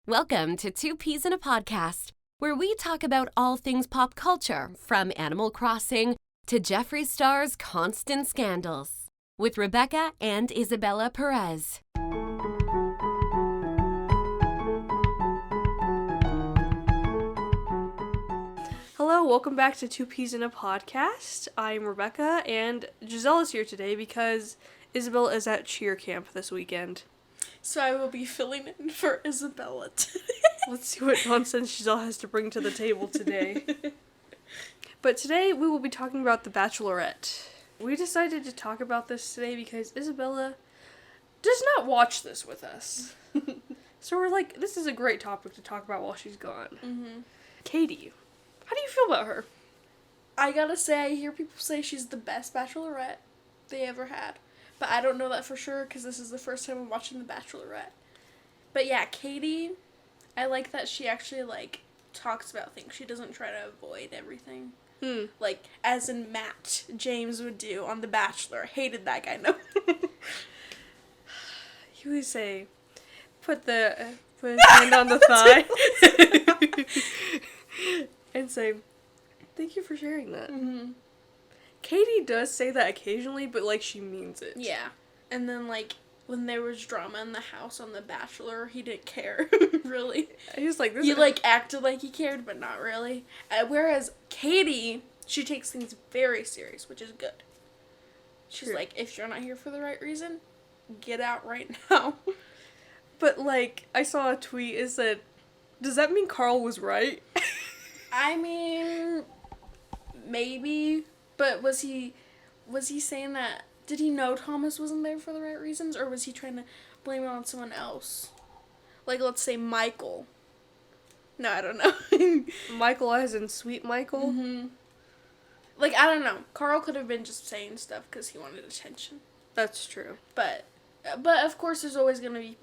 Welcome to Two Peas in a Podcast, where we talk about all things pop culture, from Animal Crossing to Jeffree Star's constant scandals, with Rebecca and Isabella Perez. Hello, welcome back to Two Peas in a Podcast. I'm Rebecca, and Giselle is here today because Isabel is at cheer camp this weekend. So I will be filling in for Isabella today. Let's see what nonsense Giselle has to bring to the table today. But today we will be talking about The Bachelorette. We decided to talk about this today because Isabella does not watch this with us. So we're like, this is a great topic to talk about while she's gone. Mm-hmm. Katie, how do you feel about her? I gotta say, I hear people say she's the best Bachelorette they ever had. But I don't know that for sure because this is the first time I'm watching The Bachelorette. But yeah, Katie, I like that she actually, talks about things. She doesn't try to avoid everything. Like, as in Matt James would do on The Bachelor. Hated that guy, no. He would say, put his hand on the thigh and say, thank you for sharing that. Mm-hmm. Katie does say that occasionally, but, she means it. Yeah. And then, when there was drama in the house on The Bachelor, he didn't care, really. He was like, this He, is... acted like he cared, but not really. Whereas Katie, she takes things very serious, which is good. She's True. like, if you're not here for the right reason, get out right now. But, I saw a tweet, it said, does that mean Carl was right? I mean, maybe, but was he saying that, did he know Thomas wasn't there for the right reasons, or was he trying to blame it on someone else? Let's say Michael. No, I don't know. Michael as in Sweet Michael? Mm-hmm. I don't know. Carl could have been just saying stuff because he wanted attention. That's true. But of course there's always going to be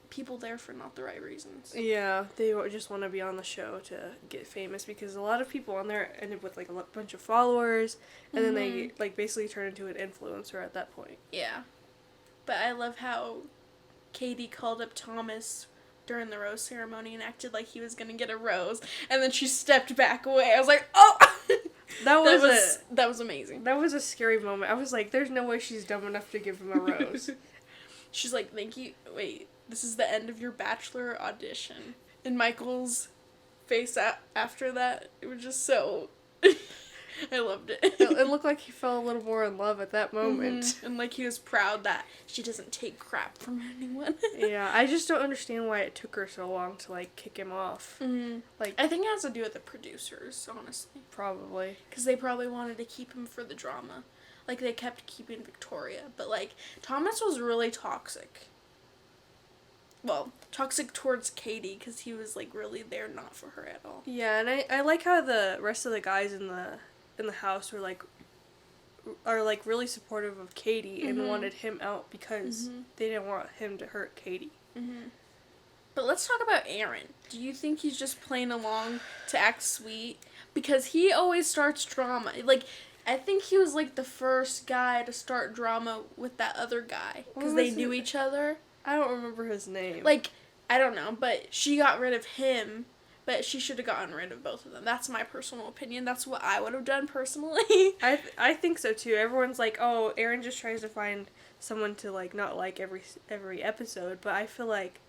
people there for not the right reasons. Yeah, they just want to be on the show to get famous because a lot of people on there end up with, a bunch of followers, and then they, basically turn into an influencer at that point. Yeah. But I love how Katie called up Thomas during the rose ceremony and acted like he was going to get a rose, and then she stepped back away. I was like, oh! That was amazing. That was a scary moment. I was like, there's no way she's dumb enough to give him a rose. She's like, thank you. Wait, this is the end of your Bachelor audition. And Michael's face after that, it was just so... I loved it. It looked like he fell a little more in love at that moment. Mm-hmm. And he was proud that she doesn't take crap from anyone. Yeah, I just don't understand why it took her so long to, kick him off. Mm-hmm. I think it has to do with the producers, honestly. Probably. Because they probably wanted to keep him for the drama. They kept keeping Victoria. But, Thomas was really toxic. Well, toxic towards Katie, because he was, really there not for her at all. Yeah, and I like how the rest of the guys in the house are really supportive of Katie and wanted him out because they didn't want him to hurt Katie. Mm-hmm. But let's talk about Aaron. Do you think he's just playing along to act sweet? Because he always starts drama. I think he was, the first guy to start drama with that other guy. Because they knew each other. I don't remember his name. I don't know, but she got rid of him, but she should have gotten rid of both of them. That's my personal opinion. That's what I would have done personally. I think so too. Everyone's like, oh, Aaron just tries to find someone to not like every episode, but I feel like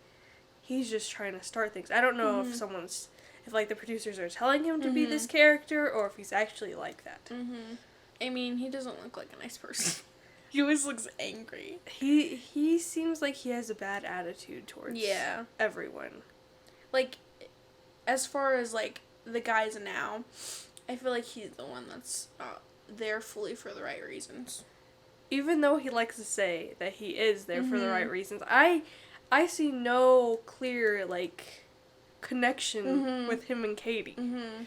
he's just trying to start things. I don't know if the producers are telling him to be this character or if he's actually like that. Mm-hmm. I mean, he doesn't look like a nice person. He always looks angry. He seems like he has a bad attitude towards everyone. As far as, the guys now, I feel like he's the one that's there fully for the right reasons. Even though he likes to say that he is there for the right reasons, I see no clear, connection with him and Katie. Mm-hmm.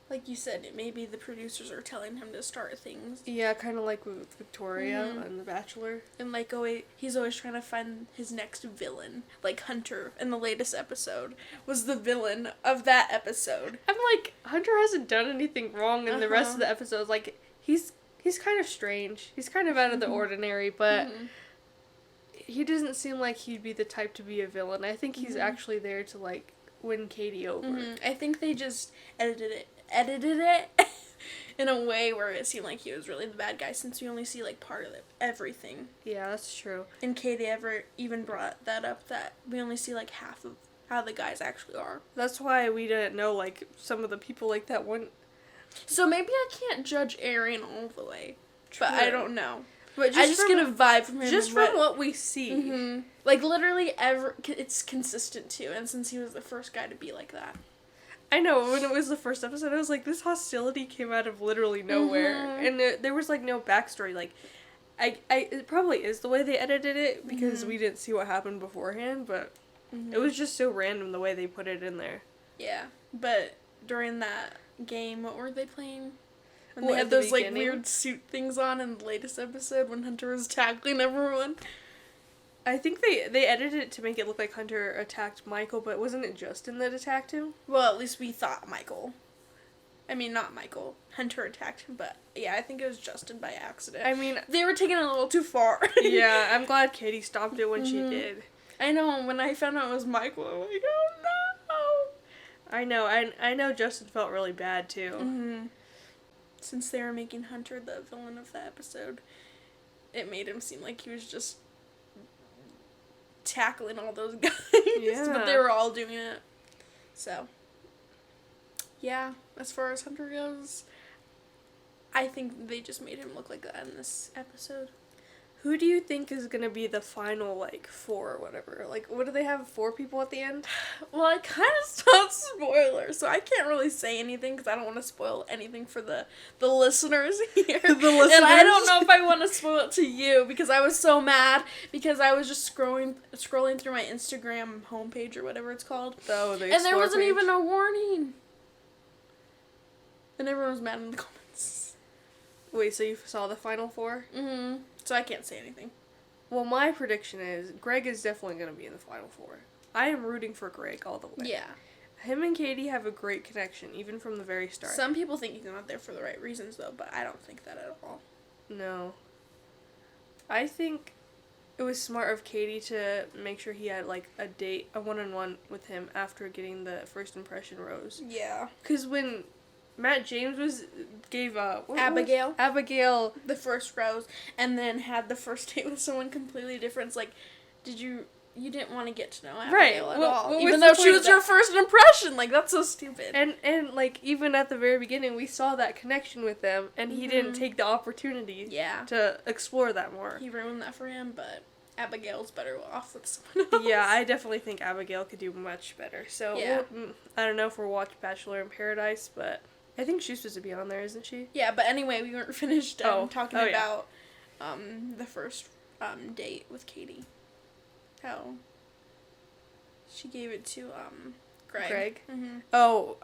Like you said, maybe the producers are telling him to start things. Yeah, kind of like with Victoria and The Bachelor. And, he's always trying to find his next villain. Hunter, in the latest episode, was the villain of that episode. I'm like, Hunter hasn't done anything wrong in the rest of the episodes. He's kind of strange. He's kind of out of the ordinary, but he doesn't seem like he'd be the type to be a villain. I think he's actually there to, win Katie over. I think they just edited it in a way where it seemed like he was really the bad guy, since we only see like part of it, everything. Yeah, that's true. And Katie ever even brought that up, that we only see like half of how the guys actually are. That's why we didn't know, like, some of the people like that one. So maybe I can't judge Arian all the way, but I don't know. But I just get a vibe from him. Just from what we see. Mm-hmm. Like, literally, it's consistent, too. And since he was the first guy to be like that. I know, when it was the first episode, I was like, this hostility came out of literally nowhere. And there was, like, no backstory. Like, it probably is the way they edited it, because we didn't see what happened beforehand, but it was just so random the way they put it in there. Yeah. But during that game, what were they playing? When Well, they had at the those, like, beginning? weird suit things on in the latest episode when Hunter was tackling everyone. I think they edited it to make it look like Hunter attacked Michael, but wasn't it Justin that attacked him? Well, at least we thought Michael. I mean, not Michael. Hunter attacked him, but yeah, I think it was Justin by accident. I mean, they were taking it a little too far. yeah, I'm glad Katie stopped it when she did. I know, when I found out it was Michael, I'm like, oh no! I know Justin felt really bad too. Since they were making Hunter the villain of the episode, it made him seem like he was just tackling all those guys. Yeah. But they were all doing it. So, yeah, as far as Hunter goes, I think they just made him look like that in this episode. Who do you think is gonna be the final, like, 4 or whatever? Like, what do they have, 4 people at the end? Well, I kind of saw spoilers, so I can't really say anything because I don't want to spoil anything for the listeners here. The listeners? And I don't know if I want to spoil it to you because I was so mad because I was just scrolling through my Instagram homepage or whatever it's called. Oh, the and there wasn't page. even a warning. And everyone was mad in the comments. Wait, so you saw the final 4? So I can't say anything. Well, my prediction is Greg is definitely going to be in the final 4. I am rooting for Greg all the way. Yeah. Him and Katie have a great connection, even from the very start. Some people think he's not there for the right reasons, though, but I don't think that at all. No. I think it was smart of Katie to make sure he had, like, a one-on-one with him after getting the first impression rose. Yeah. Because when Matt James gave Abigail the first rose, and then had the first date with someone completely different. It's like, you didn't want to get to know Abigail at all, even though she was your first impression. Like, that's so stupid. And like, even at the very beginning, we saw that connection with them, and he didn't take the opportunity to explore that more. He ruined that for him, but Abigail's better off with someone else. Yeah, I definitely think Abigail could do much better. So, yeah. I don't know if we'll watch Bachelor in Paradise, but I think she's supposed to be on there, isn't she? Yeah, but anyway, we weren't finished talking about the first date with Katie. How she gave it to Greg. Oh,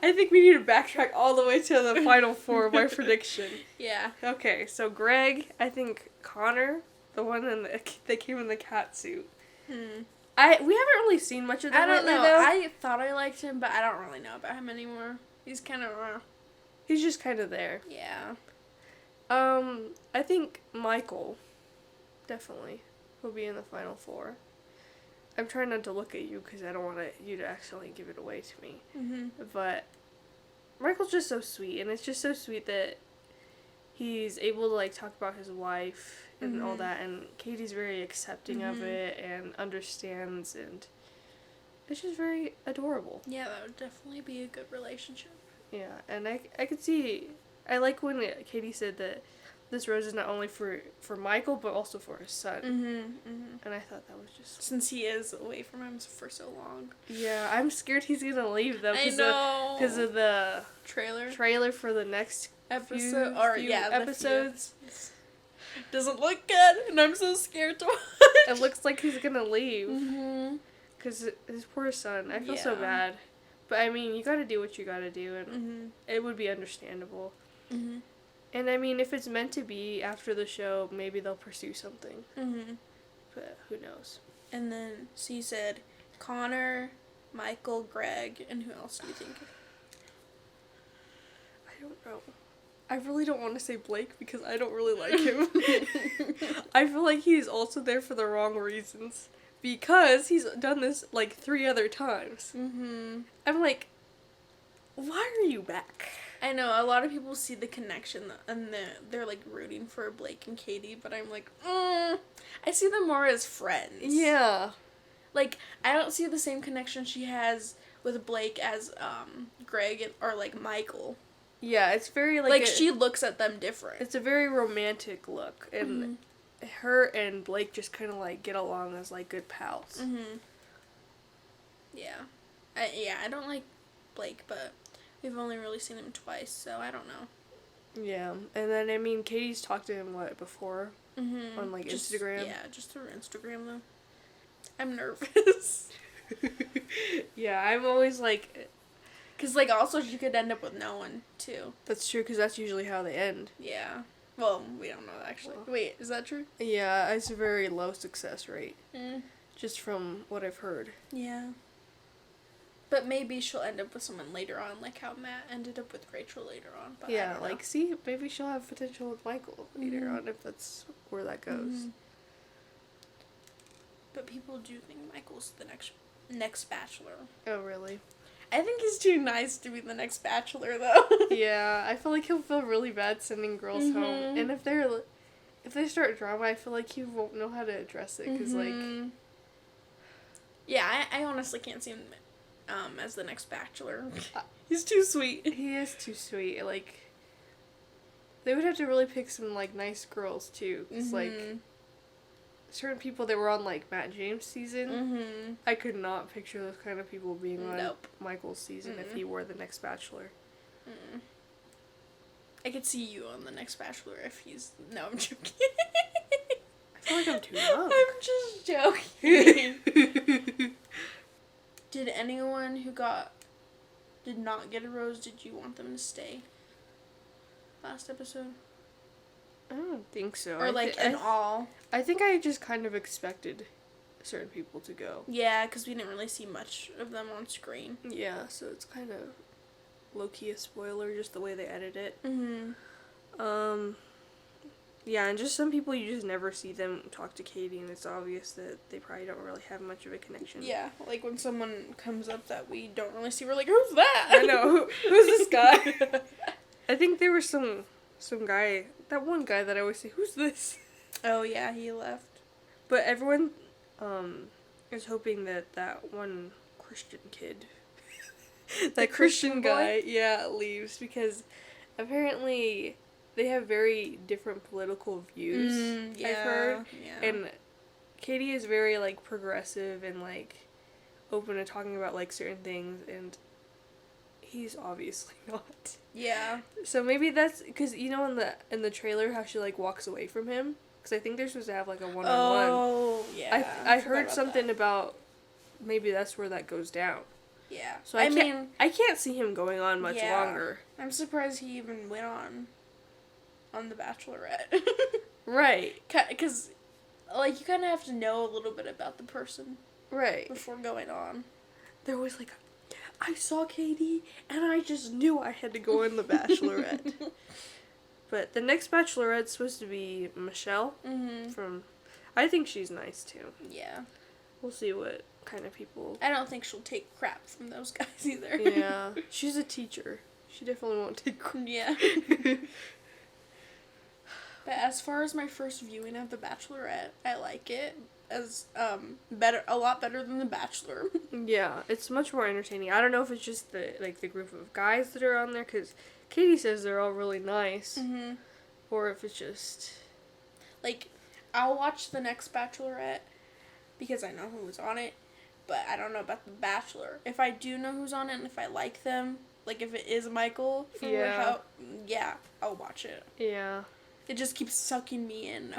I think we need to backtrack all the way to the final 4 of my prediction. Yeah. Okay, so Greg, I think Connor, the one that came in the cat suit. We haven't really seen much of that. I don't know. Though. I thought I liked him, but I don't really know about him anymore. He's kind of He's just kind of there. Yeah. I think Michael definitely will be in the final 4. I'm trying not to look at you because I don't want you to accidentally give it away to me. But Michael's just so sweet, and it's just so sweet that he's able to, like, talk about his wife and all that, and Katie's very accepting of it and understands, and it's just very adorable. Yeah, that would definitely be a good relationship. Yeah, and I could see, I like when Katie said that this rose is not only for Michael, but also for his son. And I thought that was just... Since he is away from him for so long. Yeah, I'm scared he's gonna leave, though. I know. Because of the... Trailer for the next episode. few episodes. Doesn't look good, and I'm so scared to watch. It looks like he's gonna leave. Because his poor son. I feel so bad. But, I mean, you gotta do what you gotta do, and it would be understandable. And, I mean, if it's meant to be after the show, maybe they'll pursue something. But who knows? And then, so you said Connor, Michael, Greg, and who else do you think? I don't know. I really don't want to say Blake because I don't really like him. I feel like he's also there for the wrong reasons. because he's done this like 3 other times. Mm-hmm. I'm like, why are you back? I know, a lot of people see the connection and they're like rooting for Blake and Katie, but I'm like, I see them more as friends. Yeah. Like, I don't see the same connection she has with Blake as Greg or like Michael. Yeah, it's very like she looks at them different. It's a very romantic look, and her and Blake just kind of like get along as like good pals. Mm-hmm. Yeah. I don't like Blake, but we've only really seen him twice, so I don't know. Yeah, and then I mean, Katie's talked to him before on like just, Instagram. Yeah, just through Instagram though. I'm nervous. Yeah, I'm always like, cause like also she could end up with no one too. that's true, because that's usually how they end. Yeah. Well, we don't know that actually. Wait, is that true? Yeah, it's a very low success rate, Mm. just from what I've heard. Yeah. But maybe she'll end up with someone later on, like how Matt ended up with Rachel later on. But Yeah, like, see, maybe she'll have potential with Michael later on, if that's where that goes. Mm-hmm. But people do think Michael's the next Bachelor. Oh, really? I think he's too nice to be the next Bachelor, though. Yeah, I feel like he'll feel really bad sending girls home, and if they start drama, I feel like he won't know how to address it, because like, yeah, I honestly can't see him as the next Bachelor. He's too sweet. he is too sweet. Like, they would have to really pick some like nice girls too, because like certain people that were on like Matt James' season, I could not picture those kind of people being on Michael's season if he were the next Bachelor. I could see you on the next Bachelor if he's... No, I'm joking. I feel like I'm too young. I'm just joking. Did anyone who did not get a rose, did you want them to stay? Last episode? I don't think so. Or like all? I think I just kind of expected certain people to go. Yeah, because we didn't really see much of them on screen. Yeah, so it's kind of low-key a spoiler, just the way they edit it. Yeah, and just some people you just never see them talk to Katie, and it's obvious that they probably don't really have much of a connection. Yeah, like when someone comes up that we don't really see, we're like, who's that? I know, who's this guy? I think there was some guy, that one guy that I always say, who's this? Oh yeah, he left. But everyone is hoping that one Christian kid, that Christian guy, leaves, because apparently they have very different political views, I've heard. Yeah. And Katie is very, like, progressive and, like, open to talking about, like, certain things, and he's obviously not. Yeah. So maybe that's, because, you know, in the trailer, how she, like, walks away from him? Because I think they're supposed to have, like, a one-on-one. Oh, yeah. I heard something about maybe that's where that goes down. Yeah. So I can't see him going on much longer. I'm surprised he even went on The Bachelorette. Right. Because, like, you kind of have to know a little bit about the person. Right. Before going on. They're always like, I saw Katie, and I just knew I had to go on The Bachelorette. But the next Bachelorette's supposed to be Michelle. I think she's nice, too. Yeah. We'll see what kind of people... I don't think she'll take crap from those guys either. Yeah. She's a teacher. She definitely won't take crap. Yeah. But as far as my first viewing of The Bachelorette, I like it as a lot better than The Bachelor. Yeah, it's much more entertaining. I don't know if it's just the group of guys that are on there, because Katie says they're all really nice, or if it's just... Like, I'll watch the next Bachelorette because I know who's on it, but I don't know about The Bachelor. If I do know who's on it and if I like them, like if it is Michael, I'll watch it. Yeah. It just keeps sucking me in.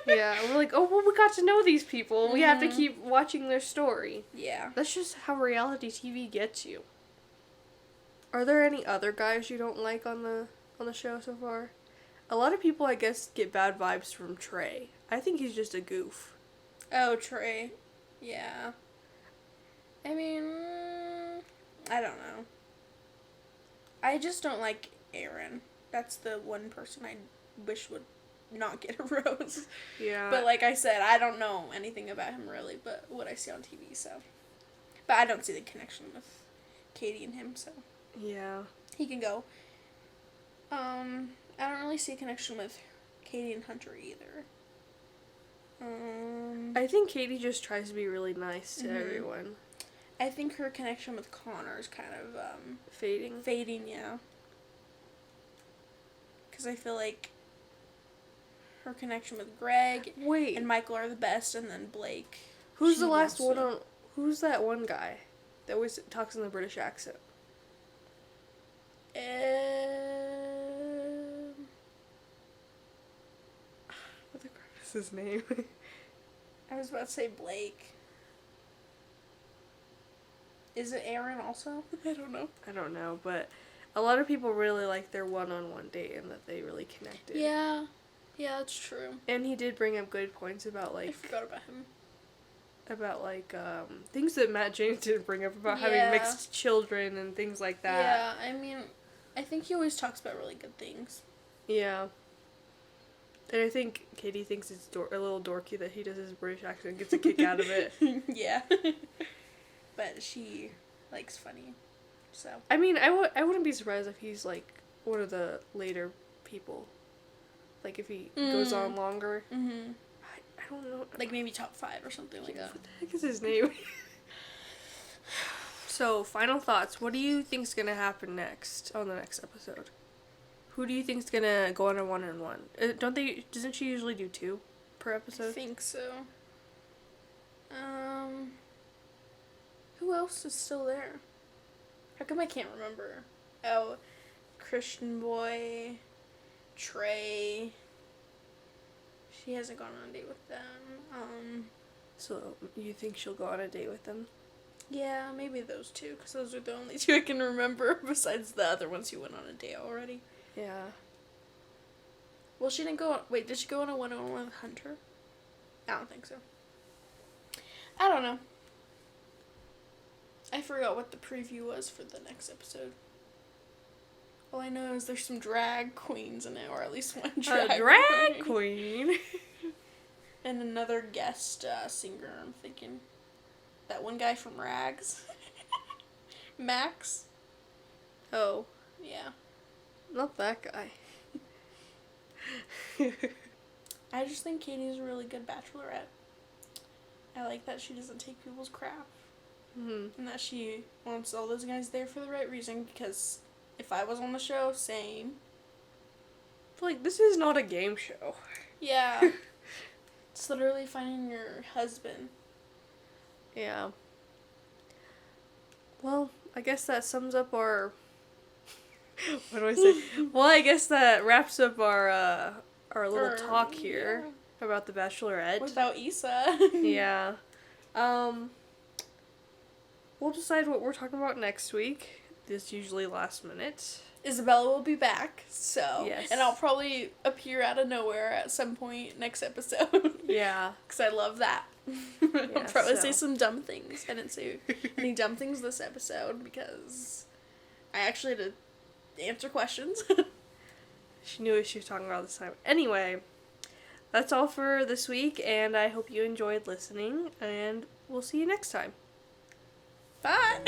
Yeah, we're like, oh, well, we got to know these people. We have to keep watching their story. Yeah. That's just how reality TV gets you. Are there any other guys you don't like on the show so far? A lot of people, I guess, get bad vibes from Trey. I think he's just a goof. Oh, Trey. Yeah. I mean, I don't know. I just don't like Aaron. That's the one person I wish would not get a rose. Yeah. But like I said, I don't know anything about him really, but what I see on TV, so. But I don't see the connection with Katie and him, so. Yeah. He can go. I don't really see a connection with Katie and Hunter either. I think Katie just tries to be really nice to Mhm. everyone. I think her connection with Connor is kind of, Fading, yeah. Because I feel like her connection with Greg Wait, and Michael are the best, and then Blake. who's she the last wants one to- on... Who's that one guy that always talks in the British accent? What the crap is his name? I was about to say Blake. Is it Aaron also? I don't know. I don't know, but a lot of people really like their one-on-one date and that they really connected. Yeah. Yeah, that's true. And he did bring up good points about, I like... forgot about him. Things that Matt James didn't bring up about having Yeah. mixed children and things like that. Yeah, I mean, I think he always talks about really good things. Yeah. And I think Katie thinks it's a little dorky that he does his British accent and gets a kick out of it. Yeah. But she likes funny, so. I mean, I wouldn't be surprised if he's, like, one of the later people. Like, if he goes on longer. Mm-hmm. I don't know. Like maybe top 5 or something like that. What the heck is his name? So, final thoughts. What do you think's gonna happen next on the next episode? Who do you think's gonna go on a one-on-one? Doesn't she usually do 2 per I episode? think so. Who else is still there? How come I can't remember? Oh, Christian Boy, Trey. She hasn't gone on a date with them. So, you think she'll go on a date with them? Yeah, maybe those 2, because those are the only 2 I can remember besides the other ones who went on a date already. Yeah. Well, she didn't go on... Wait, did she go on a one-on-one with Hunter? I don't think so. I don't know. I forgot what the preview was for the next episode. All I know is there's some drag queens in it, or at least one Drag queen? And another guest singer, I'm thinking. That one guy from Rags. Max? Oh, Yeah. not that guy. I just think Katie's a really good bachelorette. I like that she doesn't take people's crap. Mm-hmm. And that she wants all those guys there for the right reason, because if I was on the show, same. Like, this is not a game show. Yeah. It's literally finding your husband. Yeah. Well, I guess that sums up our... What do I say? Well, I guess that wraps up our little talk here about The Bachelorette. Without Issa. Yeah. We'll decide what we're talking about next week. This usually last minute. Isabella will be back, so. Yes. And I'll probably appear out of nowhere at some point next episode. Yeah. Because I love that. I'll probably say some dumb things. I didn't say any dumb things this episode because I actually had to answer questions. She knew what she was talking about this time. Anyway, that's all for this week, and I hope you enjoyed listening, and we'll see you next time. Bye!